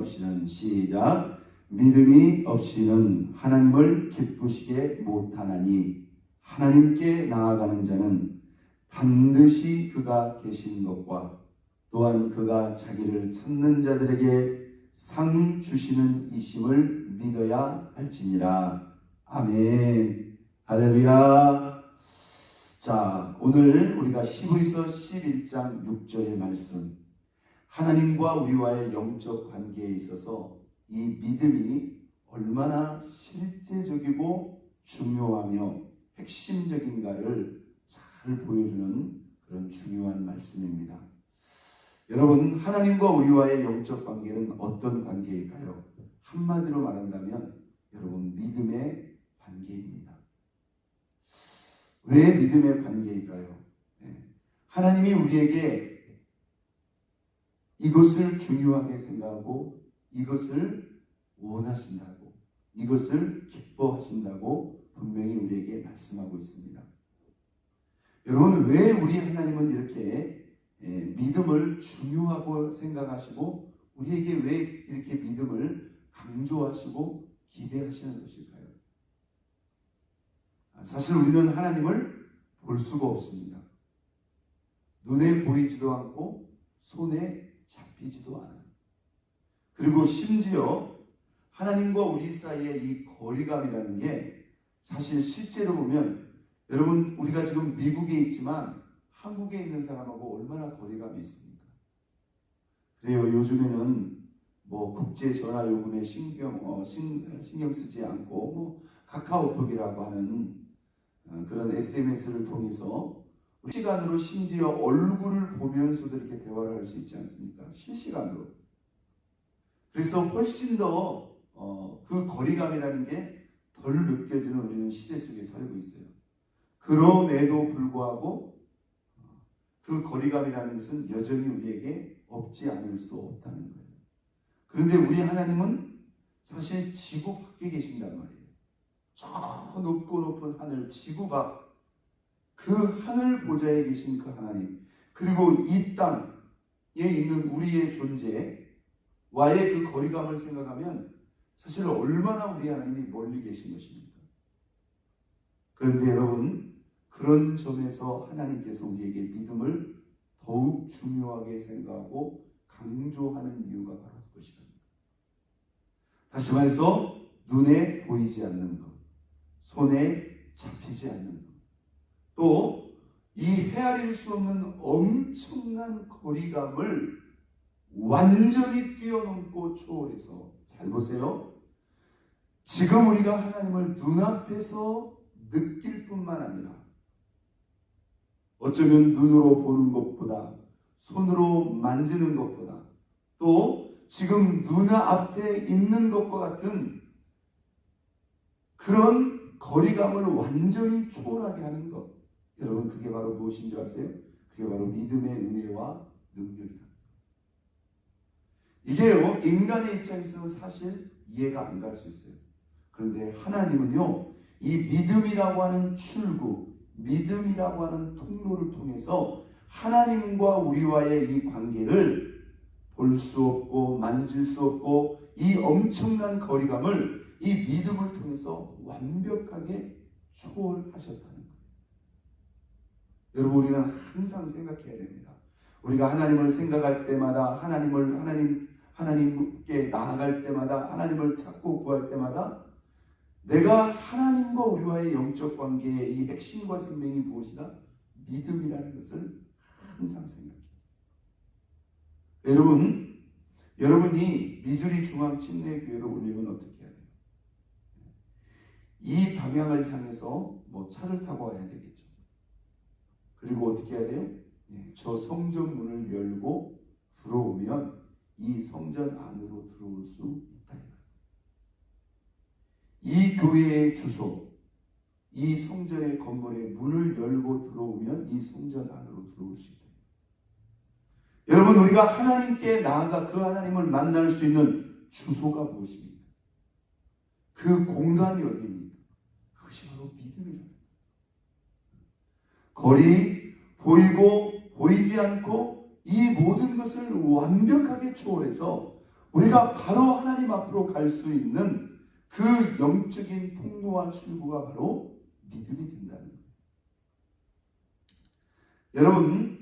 없이는 시작. 믿음이 없이는 하나님을 기쁘시게 못하나니 하나님께 나아가는 자는 반드시 그가 계신 것과 또한 그가 자기를 찾는 자들에게 상 주시는 이심을 믿어야 할지니라. 아멘. 할렐루야. 자, 오늘 우리가 히브리서 11장 6절의 말씀, 하나님과 우리와의 영적 관계에 있어서 이 믿음이 얼마나 실제적이고 중요하며 핵심적인가를 잘 보여주는 그런 중요한 말씀입니다. 여러분, 하나님과 우리와의 영적 관계는 어떤 관계일까요? 한마디로 말한다면 여러분, 믿음의 관계입니다. 왜 믿음의 관계일까요? 하나님이 우리에게 이것을 중요하게 생각하고 이것을 원하신다고, 이것을 기뻐하신다고 분명히 우리에게 말씀하고 있습니다. 여러분, 왜 우리 하나님은 이렇게 믿음을 중요하고 생각하시고 우리에게 왜 이렇게 믿음을 강조하시고 기대하시는 것일까요? 사실 우리는 하나님을 볼 수가 없습니다. 눈에 보이지도 않고 손에 잡히지도 않아요. 그리고 심지어 하나님과 우리 사이의 이 거리감이라는 게 사실 실제로 보면, 여러분, 우리가 지금 미국에 있지만 한국에 있는 사람하고 얼마나 거리감이 있습니까? 그래요. 요즘에는 뭐 국제 전화 요금에 신경 쓰지 않고 뭐 카카오톡이라고 하는 그런 SMS를 통해서 실시간으로 심지어 얼굴을 보면서도 이렇게 대화를 할 수 있지 않습니까? 실시간으로. 그래서 훨씬 더 그 거리감이라는 게 덜 느껴지는 우리는 시대 속에 살고 있어요. 그럼에도 불구하고 그 거리감이라는 것은 여전히 우리에게 없지 않을 수 없다는 거예요. 그런데 우리 하나님은 사실 지구 밖에 계신단 말이에요. 저 높고 높은 하늘, 지구가, 그 하늘 보좌에 계신 그 하나님, 그리고 이 땅에 있는 우리의 존재와의 그 거리감을 생각하면 사실 얼마나 우리 하나님이 멀리 계신 것입니까? 그런데 여러분, 그런 점에서 하나님께서 우리에게 믿음을 더욱 중요하게 생각하고 강조하는 이유가 바로 그것이랍니다. 다시 말해서 눈에 보이지 않는 것, 손에 잡히지 않는 것, 또 이 헤아릴 수 없는 엄청난 거리감을 완전히 뛰어넘고 초월해서, 잘 보세요. 지금 우리가 하나님을 눈앞에서 느낄 뿐만 아니라 어쩌면 눈으로 보는 것보다, 손으로 만지는 것보다, 또 지금 눈앞에 있는 것과 같은 그런 거리감을 완전히 초월하게 하는 것, 여러분, 그게 바로 무엇인 줄 아세요? 그게 바로 믿음의 은혜와 능력이다. 이게요, 인간의 입장에서는 사실 이해가 안 갈 수 있어요. 그런데 하나님은요, 이 믿음이라고 하는 출구, 믿음이라고 하는 통로를 통해서 하나님과 우리와의 이 관계를 볼 수 없고 만질 수 없고 이 엄청난 거리감을 이 믿음을 통해서 완벽하게 초월하셨다는 거예요. 여러분, 우리는 항상 생각해야 됩니다. 우리가 하나님을 생각할 때마다, 하나님께 나아갈 때마다, 하나님을 찾고 구할 때마다 내가 하나님과 우리와의 영적 관계의 이 핵심과 생명이 무엇이다? 믿음이라는 것을 항상 생각해요. 여러분이 미주리 중앙침례교회로 오려면 어떻게 해야 돼요? 이 방향을 향해서 차를 타고 와야 되겠죠. 그리고 어떻게 해야 돼요? 저 성전 문을 열고 들어오면 이 성전 안으로 들어올 수 있다. 이 교회의 주소, 이 성전의 건물의 문을 열고 들어오면 이 성전 안으로 들어올 수 있다. 여러분, 우리가 하나님께 나아가 그 하나님을 만날 수 있는 주소가 무엇입니까? 그 공간이 어디입니까? 그것이 바로 믿음이다. 거리, 보이고 보이지 않고 이 모든 것을 완벽하게 초월해서 우리가 바로 하나님 앞으로 갈 수 있는 그 영적인 통로와 출구가 바로 믿음이 된다는 거예요. 여러분,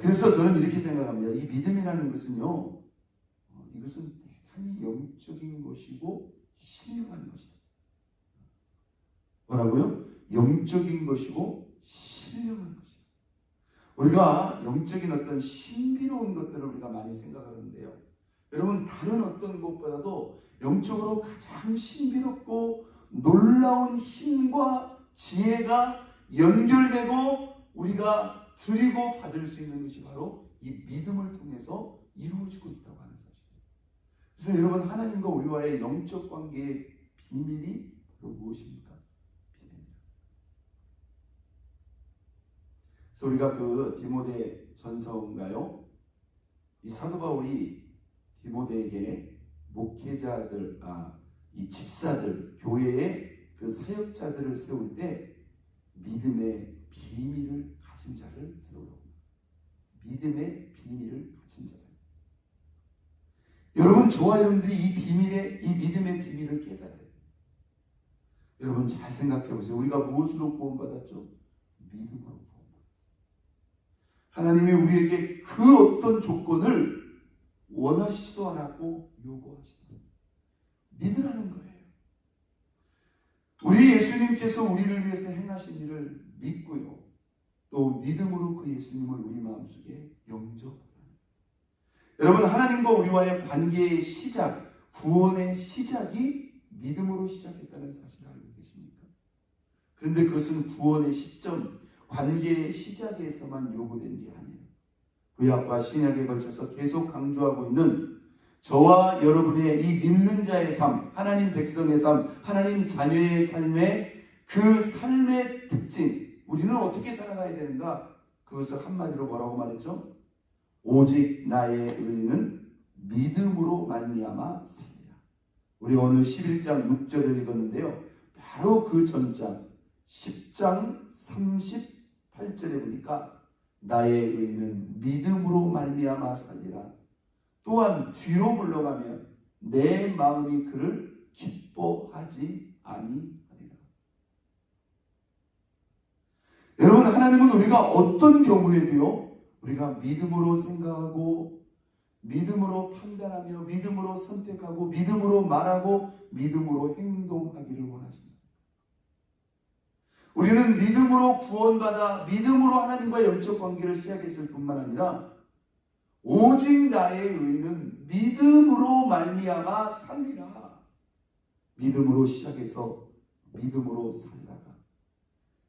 그래서 저는 이렇게 생각합니다. 이 믿음이라는 것은요, 이것은 대단히 영적인 것이고 신령한 것이다. 뭐라고요? 영적인 것이고 신령한 것이다. 우리가 영적인 어떤 신비로운 것들을 우리가 많이 생각하는데요. 여러분, 다른 어떤 것보다도 영적으로 가장 신비롭고 놀라운 힘과 지혜가 연결되고 우리가 드리고 받을 수 있는 것이 바로 이 믿음을 통해서 이루어지고 있다고 하는 사실이에요. 그래서 여러분, 하나님과 우리와의 영적 관계의 비밀이 바로 무엇입니까? 믿음입니다. 그래서 우리가 그 디모데 전서인가요? 이 사도 바울이 디모데에게 목회자들, 이 집사들, 교회의 그 사역자들을 세울 때 믿음의 비밀을 가진 자를 세우라고. 믿음의 비밀을 가진 자를. 여러분, 저와 여러분들이 이 믿음의 비밀을 깨달아야 돼요. 여러분, 잘 생각해 보세요. 우리가 무엇으로 구원받았죠? 믿음으로 구원받았어요. 하나님이 우리에게 그 어떤 조건을 원하시지도 않았고 요구하시도 않았어요. 믿으라는 거예요. 우리 예수님께서 우리를 위해서 행하신 일을 믿고요. 또 믿음으로 그 예수님을 우리 마음속에 영접합니다. 여러분, 하나님과 우리와의 관계의 시작, 구원의 시작이 믿음으로 시작했다는 사실을 알고 계십니까? 그런데 그것은 구원의 시점, 관계의 시작에서만 요구된 게 아니에요. 구약과 신약에 걸쳐서 계속 강조하고 있는 저와 여러분의 이 믿는 자의 삶, 하나님 백성의 삶, 하나님 자녀의 삶의 그 삶의 특징, 우리는 어떻게 살아가야 되는가? 그것을 한마디로 뭐라고 말했죠? 오직 나의 의는 믿음으로 말미암아 살리라. 우리 오늘 11장 6절을 읽었는데요. 바로 그 전장 10장 38절에 보니까 나의 의는 믿음으로 말미암아 살리라. 또한 뒤로 물러가면 내 마음이 그를 기뻐하지 아니하리라. 여러분, 하나님은 우리가 어떤 경우에도요, 우리가 믿음으로 생각하고 믿음으로 판단하며 믿음으로 선택하고 믿음으로 말하고 믿음으로 행동하기를 원하십니다. 우리는 믿음으로 구원받아 믿음으로 하나님과 영적 관계를 시작했을 뿐만 아니라 오직 나의 의는 믿음으로 말미암아 살리라. 믿음으로 시작해서 믿음으로 살다가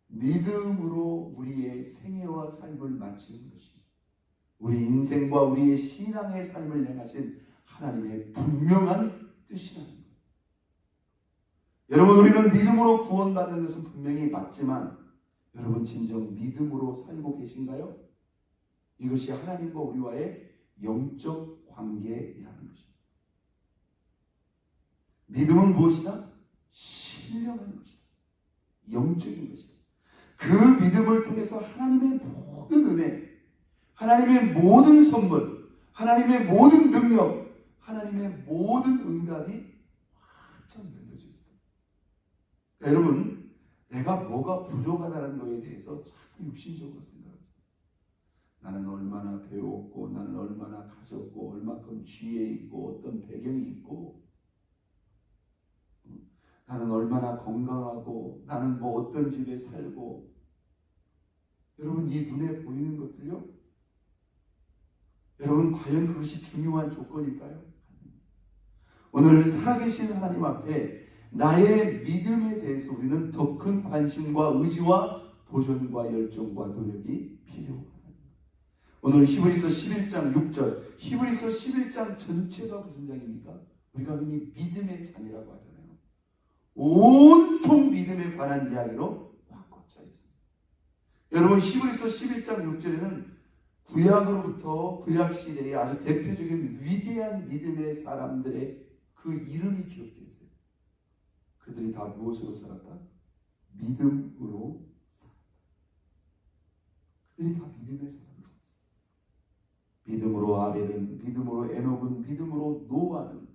믿음으로 우리의 생애와 삶을 마치는 것이 우리 인생과 우리의 신앙의 삶을 행하신 하나님의 분명한 뜻이라는 거예요. 여러분, 우리는 믿음으로 구원받는 것은 분명히 맞지만 여러분, 진정 믿음으로 살고 계신가요? 이것이 하나님과 우리와의 영적 관계이라는 것입니다. 믿음은 무엇이다? 신령한 것이다. 영적인 것이다. 그 믿음을 통해서 하나님의 모든 은혜, 하나님의 모든 선물, 하나님의 모든 능력, 하나님의 모든 응답이 완전 열려져 있어요. 여러분, 내가 뭐가 부족하다는 것에 대해서 자꾸 육신적으로 생각합니다. 나는 얼마나 배웠고, 나는 얼마나 가졌고, 얼마큼 지혜 있고, 어떤 배경이 있고, 나는 얼마나 건강하고, 나는 뭐 어떤 집에 살고. 여러분, 이 눈에 보이는 것들요, 여러분, 과연 그것이 중요한 조건일까요? 오늘 살아계신 하나님 앞에 나의 믿음에 대해서 우리는 더 큰 관심과 의지와 도전과 열정과 노력이 필요합니다. 오늘 히브리서 11장 6절, 히브리서 11장 전체가 무슨 장입니까? 우리가 흔히 믿음의 장이라고 하잖아요. 온통 믿음에 관한 이야기로 꽉 차 있습니다. 여러분, 히브리서 11장 6절에는 구약으로부터 구약 시대의 아주 대표적인 위대한 믿음의 사람들의 그 이름이 기록되어 있어요. 그들이 다 무엇으로 살았다? 믿음으로 살았다. 그들이 다 믿음의 사람으로 살았어요. 믿음으로 아벨은, 믿음으로 에녹은, 믿음으로 노아는,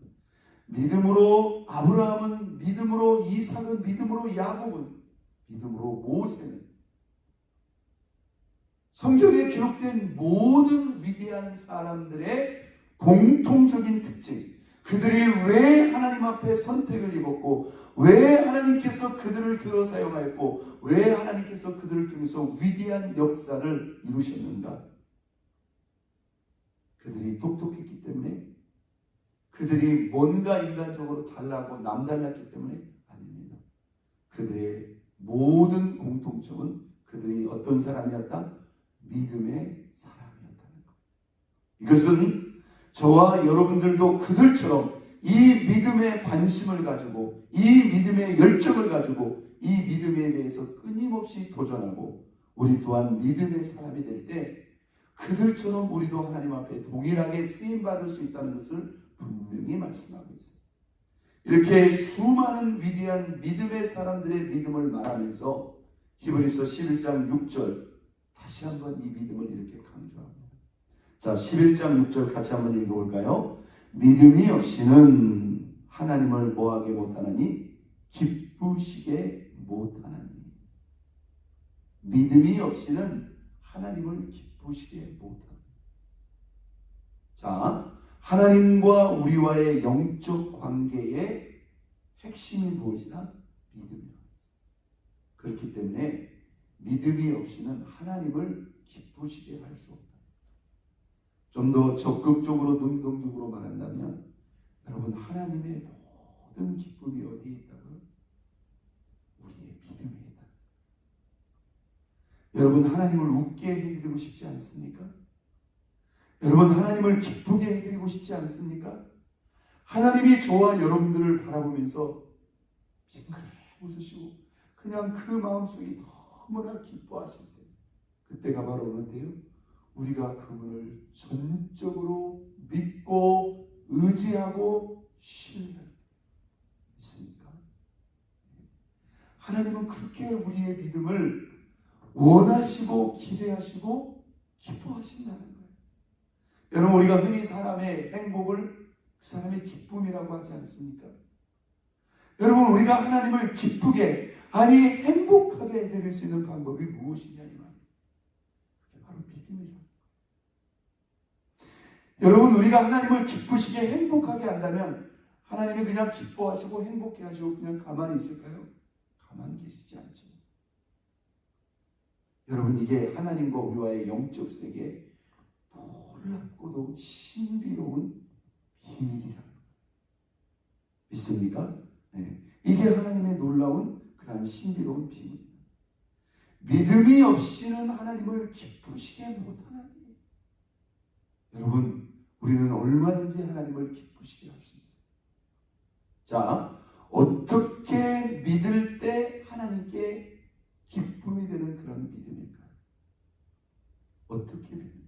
믿음으로 아브라함은, 믿음으로 이삭은, 믿음으로 야곱은, 믿음으로 모세는, 성경에 기록된 모든 위대한 사람들의 공통적인 특징, 그들이 왜 하나님 앞에 선택을 입었고, 왜 하나님께서 그들을 들어 사용하였고, 왜 하나님께서 그들을 통해서 위대한 역사를 이루셨는가? 그들이 똑똑했기 때문에, 그들이 뭔가 인간적으로 잘나고 남달랐기 때문에 아닙니다. 그들의 모든 공통점은 그들이 어떤 사람이었다? 믿음의 사람이었다는 것. 이것은 저와 여러분들도 그들처럼 이 믿음의 관심을 가지고, 이 믿음의 열정을 가지고, 이 믿음에 대해서 끊임없이 도전하고, 우리 또한 믿음의 사람이 될 때 그들처럼 우리도 하나님 앞에 동일하게 쓰임받을 수 있다는 것을 분명히 말씀하고 있어요. 이렇게 수많은 위대한 믿음의 사람들의 믿음을 말하면서 히브리서 11장 6절 다시 한번 이 믿음을 이렇게 강조합니다. 자, 11장 6절 같이 한번 읽어볼까요? 믿음이 없이는 하나님을 뭐하게 못하나니? 기쁘시게 못하나니. 믿음이 없이는 하나님을 기쁘시게 못하나니. 자, 하나님과 우리와의 영적 관계의 핵심이 무엇이다? 믿음이라고 했어요. 그렇기 때문에 믿음이 없이는 하나님을 기쁘시게 할 수 없다. 좀 더 적극적으로 능동적으로 말한다면, 여러분, 하나님의 모든 기쁨이 어디에 있다고요? 우리의 믿음에 있다. 여러분, 하나님을 웃게 해드리고 싶지 않습니까? 여러분, 하나님을 기쁘게 해드리고 싶지 않습니까? 하나님이 저와 여러분들을 바라보면서 빙그레 웃으시고 그냥 그 마음속이 너무나 기뻐하실 때, 그때가 바로 어느때요? 우리가 그분을 전적으로 믿고 의지하고 신뢰할 때. 있습니까? 하나님은 그렇게 우리의 믿음을 원하시고 기대하시고 기뻐하신다는 거예요. 여러분, 우리가 흔히 사람의 행복을 그 사람의 기쁨이라고 하지 않습니까? 여러분, 우리가 하나님을 기쁘게, 아니 행복하게 해드릴 수 있는 방법이 무엇이냐 이 말이에요. 그게 바로 믿음이라고. 여러분, 우리가 하나님을 기쁘시게 행복하게 한다면 하나님이 그냥 기뻐하시고 행복해 하시고 그냥 가만히 있을까요? 가만히 계시지 않죠. 여러분, 이게 하나님과 우리와의 영적 세계에 놀랍고도 신비로운 비밀이라는 거예요. 믿습니까? 네. 이게 하나님의 놀라운 그러한 신비로운 비밀입니다. 믿음이 없이는 하나님을 기쁘시게 못하나니. 여러분, 우리는 얼마든지 하나님을 기쁘시게 할 수 있어요. 자, 어떻게 믿을 때 하나님께 기쁨이 되는 그런 믿음일까요? 어떻게 믿을 때?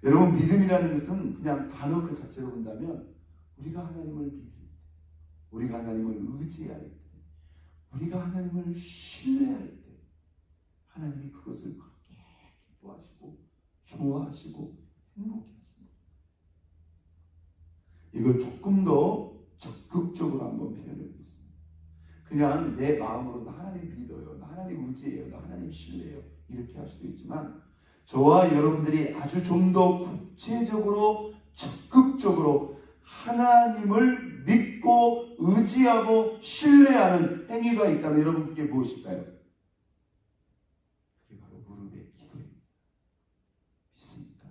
여러분, 믿음이라는 것은 그냥 단어 그 자체로 본다면, 우리가 하나님을 믿을 때, 우리가 하나님을 의지할 때, 우리가 하나님을 신뢰할 때, 하나님이 그것을 그렇게 기뻐하시고 좋아하시고 행복해 하십니다. 이걸 조금 더 적극적으로 한번 표현해 보겠습니다. 그냥 내 마음으로 나 하나님 믿어요, 나 하나님 의지해요, 나 하나님 신뢰해요, 이렇게 할 수도 있지만, 저와 여러분들이 아주 좀 더 구체적으로 적극적으로 하나님을 믿고 의지하고 신뢰하는 행위가 있다면 여러분, 그게 무엇일까요? 그게 바로 무릎의 기도입니다. 믿습니까?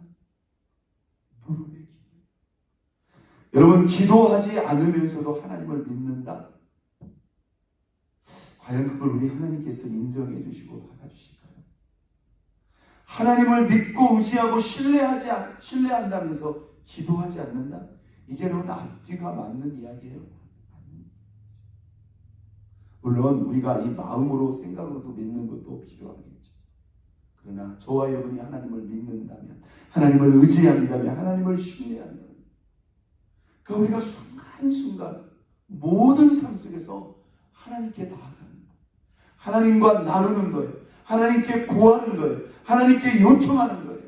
무릎의 기도. 여러분, 기도하지 않으면서도 하나님을 믿는다? 과연 그걸 우리 하나님께서 인정해 주시고 받아주실까요? 하나님을 믿고 의지하고 신뢰한다면서 기도하지 않는다? 이게 여러분 앞뒤가 맞는 이야기예요. 물론 우리가 이 마음으로 생각으로도 믿는 것도 필요하겠죠. 그러나 저와 여러분이 하나님을 믿는다면, 하나님을 의지한다면, 하나님을 신뢰한다면, 그러니까 우리가 순간순간 모든 삶 속에서 하나님께 나아가는 거예요. 하나님과 나누는 거예요. 하나님께 구하는 거예요. 하나님께 요청하는 거예요.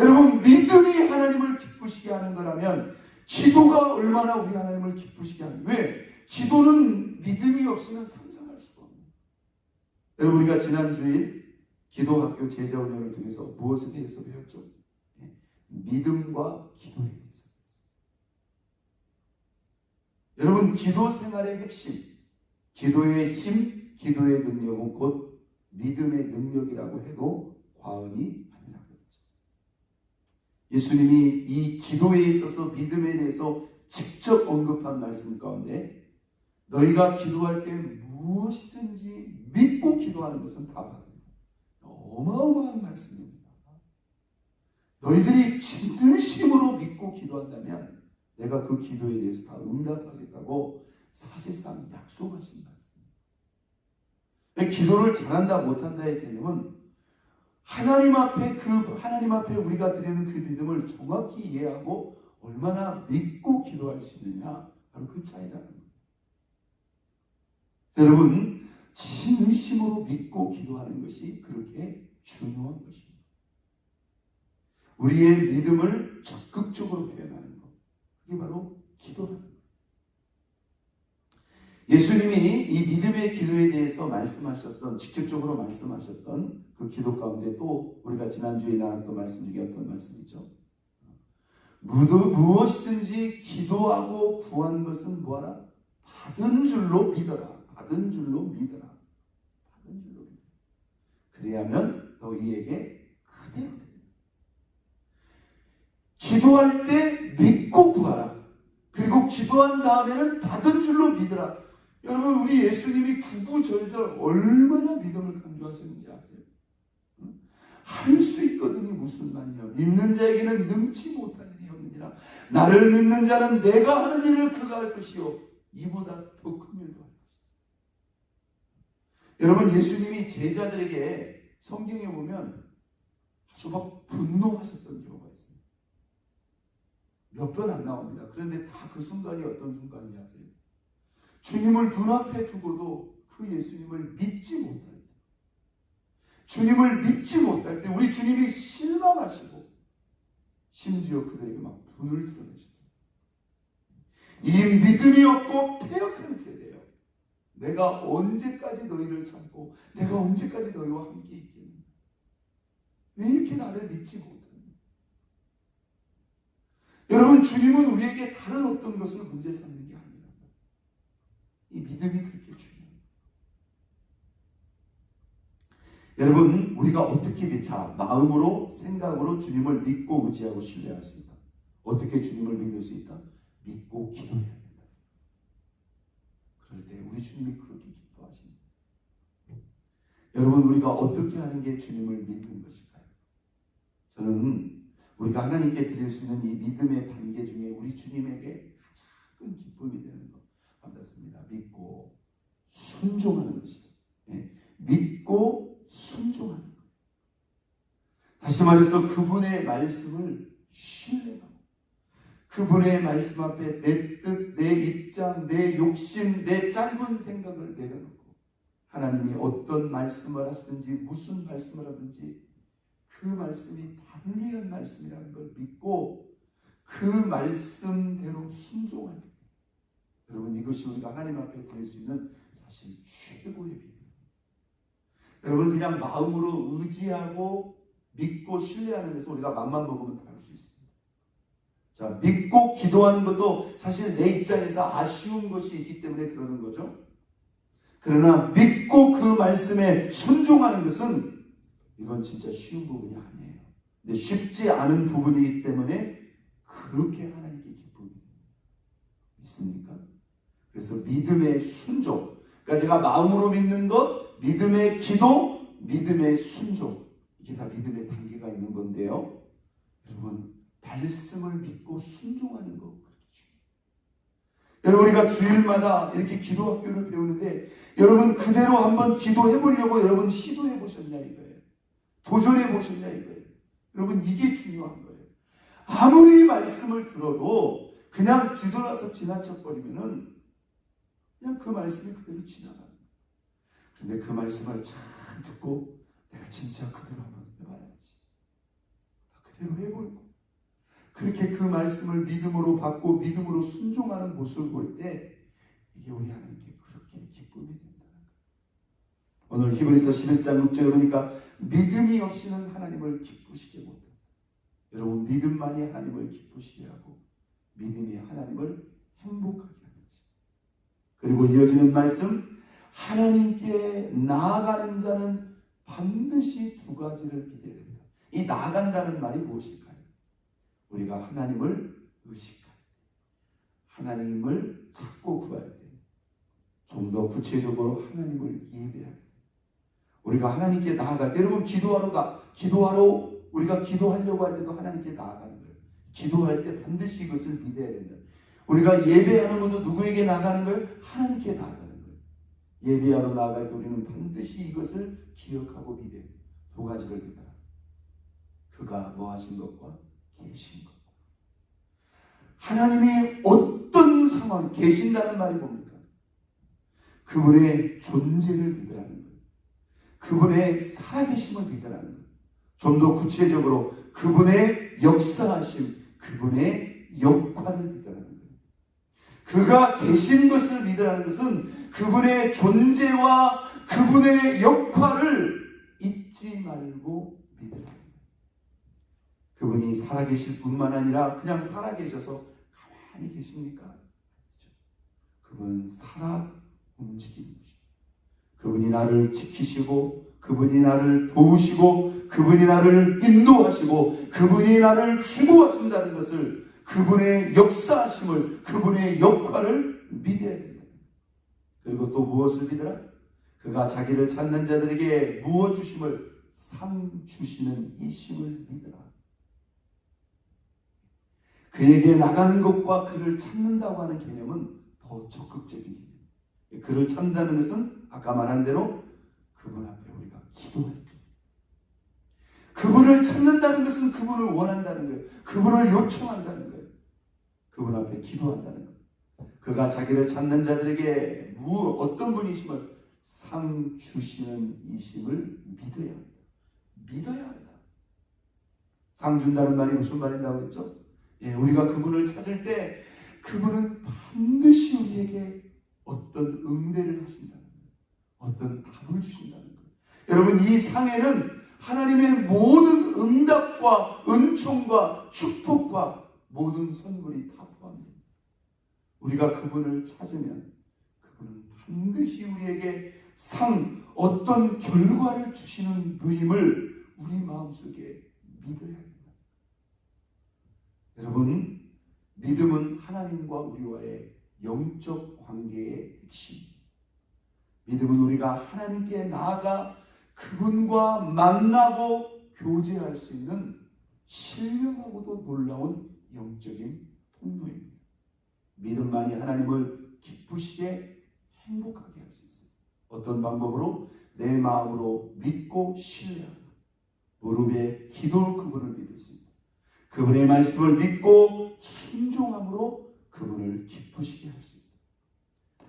여러분, 믿음이 하나님을 기쁘시게 하는 거라면 기도가 얼마나 우리 하나님을 기쁘시게 하는 거예요. 왜? 기도는 믿음이 없으면 상상할 수가 없는 거예요. 여러분, 우리가 지난 주일 기도학교 제자훈련을 통해서 무엇에 대해서 배웠죠? 믿음과 기도에 대해서 배웠어요. 여러분, 기도 생활의 핵심, 기도의 힘, 기도의 능력은 곧 믿음의 능력이라고 해도 과언이 아니라고 했죠. 예수님이 이 기도에 있어서 믿음에 대해서 직접 언급한 말씀 가운데 너희가 기도할 때 무엇이든지 믿고 기도하는 것은 다 받는다. 어마어마한 말씀입니다. 너희들이 진심으로 믿고 기도한다면 내가 그 기도에 대해서 다 응답하겠다고 사실상 약속하신 말씀입니다. 기도를 잘한다 못한다의 개념은 하나님 앞에 우리가 드리는 그 믿음을 정확히 이해하고 얼마나 믿고 기도할 수 있느냐, 바로 그 차이라는 거예요. 여러분, 진심으로 믿고 기도하는 것이 그렇게 중요한 것입니다. 우리의 믿음을 적극적으로 표현하는 것, 그게 바로 기도라는 거예요. 예수님이 이 믿음의 기도에 대해서 직접적으로 말씀하셨던 그 기도 가운데 또 우리가 지난주에 나눴던 말씀 중에 어떤 말씀이죠? 무엇이든지 기도하고 구한 것은 뭐하라? 받은 줄로 믿어라. 받은 줄로 믿어라. 받은 줄로 믿어라. 그래야면 너희에게 그대로 됩니다. 기도할 때 믿고 구하라. 그리고 기도한 다음에는 받은 줄로 믿으라. 여러분, 우리 예수님이 구구절절 얼마나 믿음을 강조하셨는지 아세요? 할 수 있거든이 무슨 말이냐. 믿는 자에게는 능치 못할 일이 없느니라. 나를 믿는 자는 내가 하는 일을 그가 할 것이요 이보다 더 큰 일도 할 것이다. 여러분, 예수님이 제자들에게 성경에 보면 아주 막 분노하셨던 경우가 있습니다. 몇 번 안 나옵니다. 그런데 다 그 순간이 어떤 순간인지 아세요? 주님을 눈앞에 두고도 그 예수님을 믿지 못할 때, 주님을 믿지 못할 때 우리 주님이 실망하시고 심지어 그들에게 막 분을 드러내시더라. 이 믿음이 없고 패역한 세대예요. 내가 언제까지 너희를 참고 내가 언제까지 너희와 함께 있겠느냐. 왜 이렇게 나를 믿지 못하느냐. 여러분, 주님은 우리에게 다른 어떤 것을 문제 삼는 게 아니라 이 믿음이 그렇게 중요해요. 여러분, 우리가 어떻게 마음으로, 생각으로 주님을 믿고 의지하고 신뢰할 수 있다? 어떻게 주님을 믿을 수 있다? 믿고 기도해야 된다. 그럴 때 우리 주님이 그렇게 기뻐하십니다. 여러분, 우리가 어떻게 하는 게 주님을 믿는 것일까요? 저는 우리가 하나님께 드릴 수 있는 이 믿음의 단계 중에 우리 주님에게 가장 큰 기쁨이 되는 것 같습니다. 믿고 순종하는 것이죠. 믿고 순종하는 것. 다시 말해서 그분의 말씀을 신뢰하고 그분의 말씀 앞에 내 뜻, 내 입장, 내 욕심, 내 짧은 생각을 내려놓고 하나님이 어떤 말씀을 하시든지 무슨 말씀을 하든지 그 말씀이 다를 위한 말씀이라는 걸 믿고 그 말씀대로 순종하는 것. 여러분, 이것이 우리가 하나님 앞에 드릴 수 있는 사실 최고의 비밀입니다. 여러분, 그냥 마음으로 의지하고 믿고 신뢰하는 데서 우리가 맘만 먹으면 다 할 수 있습니다. 자, 믿고 기도하는 것도 사실 내 입장에서 아쉬운 것이 있기 때문에 그러는 거죠. 그러나 믿고 그 말씀에 순종하는 것은 이건 진짜 쉬운 부분이 아니에요. 근데 쉽지 않은 부분이기 때문에 그렇게 하나님께 기쁨이 있습니까? 그래서 믿음의 순종, 그러니까 내가 마음으로 믿는 것, 믿음의 기도, 믿음의 순종, 이게 다 믿음의 단계가 있는 건데요. 여러분, 말씀을 믿고 순종하는 거 그렇게 중요해요. 여러분, 우리가 주일마다 이렇게 기도학교를 배우는데 여러분 그대로 한번 기도해 보려고 여러분 시도해 보셨냐 이거예요. 도전해 보셨냐 이거예요. 여러분, 이게 중요한 거예요. 아무리 말씀을 들어도 그냥 뒤돌아서 지나쳐버리면은 그냥 그 말씀이 그대로 지나가는 거예요. 그런데 그 말씀을 잘 듣고 내가 진짜 그대로 한번 해봐야지. 그대로 그대로 해버리고 그렇게 그 말씀을 믿음으로 받고 믿음으로 순종하는 모습을 볼 때 이게 우리 하나님께 그렇게 기쁨이 된다는 거예요. 오늘 히브리서 11장 6절에 보니까 믿음이 없이는 하나님을 기쁘시게 못한다. 여러분 믿음만이 하나님을 기쁘시게 하고 믿음이 하나님을 행복하게 하는 것입니다. 그리고 이어지는 말씀, 하나님께 나아가는 자는 반드시 두 가지를 믿어야 된다. 이 나아간다는 말이 무엇일까요? 우리가 하나님을 의식할 때, 하나님을 찾고 구할 때, 좀 더 구체적으로 하나님을 예배할 때, 우리가 하나님께 나아갈 때, 여러분 기도하러 우리가 기도하려고 할 때도 하나님께 나아가는 거예요. 기도할 때 반드시 이것을 믿어야 된다. 우리가 예배하는 것도 누구에게 나아가는 거예요? 하나님께 나아가는 거예요. 예배하러 나아갈 때 우리는 반드시 이것을 기억하고 믿어야 돼요. 두 가지를 믿어라. 그가 뭐 하신 것과 계신 것. 하나님의 어떤 상황, 계신다는 말이 뭡니까? 그분의 존재를 믿으라는 거예요. 그분의 살아계심을 믿으라는 거예요. 좀 더 구체적으로 그분의 역사하심, 그분의 역할을 믿으라는 거예요. 그가 계신 것을 믿으라는 것은 그분의 존재와 그분의 역할을 잊지 말고 믿으라는 거예요. 그분이 살아계실 뿐만 아니라 그냥 살아계셔서 가만히 계십니까? 그분은 살아 움직이는 것입니다. 그분이 나를 지키시고 그분이 나를 도우시고 그분이 나를 인도하시고 그분이 나를 주도하신다는 것을, 그분의 역사하심을, 그분의 역할을 믿어야 됩니다. 그리고 또 무엇을 믿으라? 그가 자기를 찾는 자들에게 무엇 주심을? 상 주시는 이심을 믿으라. 그에게 나가는 것과 그를 찾는다고 하는 개념은 더 적극적인 개념이에요. 그를 찾는다는 것은 아까 말한 대로 그분 앞에 우리가 기도할 때, 그분을 찾는다는 것은 그분을 원한다는 거예요. 그분을 요청한다는 거예요. 그분 앞에 기도한다는 거예요. 그가 자기를 찾는 자들에게 어떤 분이심을? 상 주시는 이심을 믿어야 합니다. 믿어야 한다. 상 준다는 말이 무슨 말인다고 했죠? 우리가 그분을 찾을 때 그분은 반드시 우리에게 어떤 응대를 하신다는 거예요. 어떤 답을 주신다는 거예요. 여러분, 이 상에는 하나님의 모든 응답과 은총과 축복과 모든 선물이 다 포함됩니다. 우리가 그분을 찾으면 그분은 반드시 우리에게 어떤 결과를 주시는 분임을 우리 마음속에 믿어야 합니다. 여러분, 믿음은 하나님과 우리와의 영적 관계의 핵심입니다. 믿음은 우리가 하나님께 나아가 그분과 만나고 교제할 수 있는 신령하고도 놀라운 영적인 통로입니다. 믿음만이 하나님을 기쁘시게 행복하게 할 수 있어요. 어떤 방법으로? 내 마음으로 믿고 신뢰하고 무릎에 기도로 그분을 믿을 수 있다. 그분의 말씀을 믿고 순종함으로 그분을 기쁘시게 할 수 있다.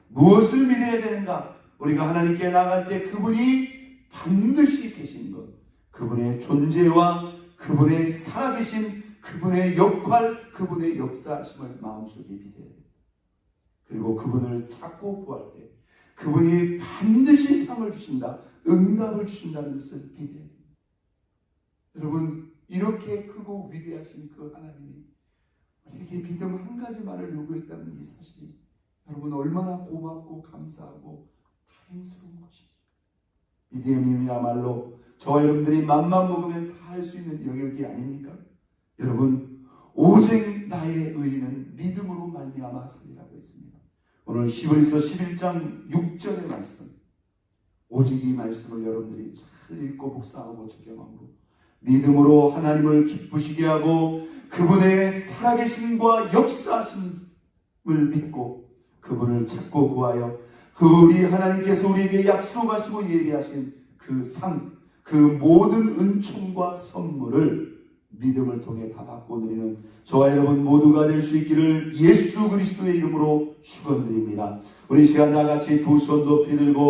무엇을 믿어야 되는가? 우리가 하나님께 나아갈 때 그분이 반드시 계신 것, 그분의 존재와 그분의 살아계심, 그분의 역할, 그분의 역사하심을 마음속에 믿어야 됩니다. 그리고 그분을 찾고 구할 때 그분이 반드시 상을 주신다, 응답을 주신다는 것을 믿어야 됩니다. 여러분, 이렇게 크고 위대하신 그 하나님이 우리에게 믿음 한 가지만을 요구했다는 이 사실이 여러분 얼마나 고맙고 감사하고 다행스러운 것입니다. 믿음이야말로 저와 여러분들이 맘만 먹으면 다 할 수 있는 영역이 아닙니까? 여러분, 오직 나의 의인은 믿음으로 말미암아 살리라고 했습니다. 오늘 히브리서 11장 6절의 말씀, 오직 이 말씀을 여러분들이 잘 읽고 묵상하고 적용하고 믿음으로 하나님을 기쁘시게 하고 그분의 살아계심과 역사하심을 믿고 그분을 찾고 구하여 우리 하나님께서 우리에게 약속하시고 예비하신 그 모든 은총과 선물을 믿음을 통해 다 받고 누리는 저와 여러분 모두가 될 수 있기를 예수 그리스도의 이름으로 축원드립니다. 우리 시간 다 같이 두 손 높이 들고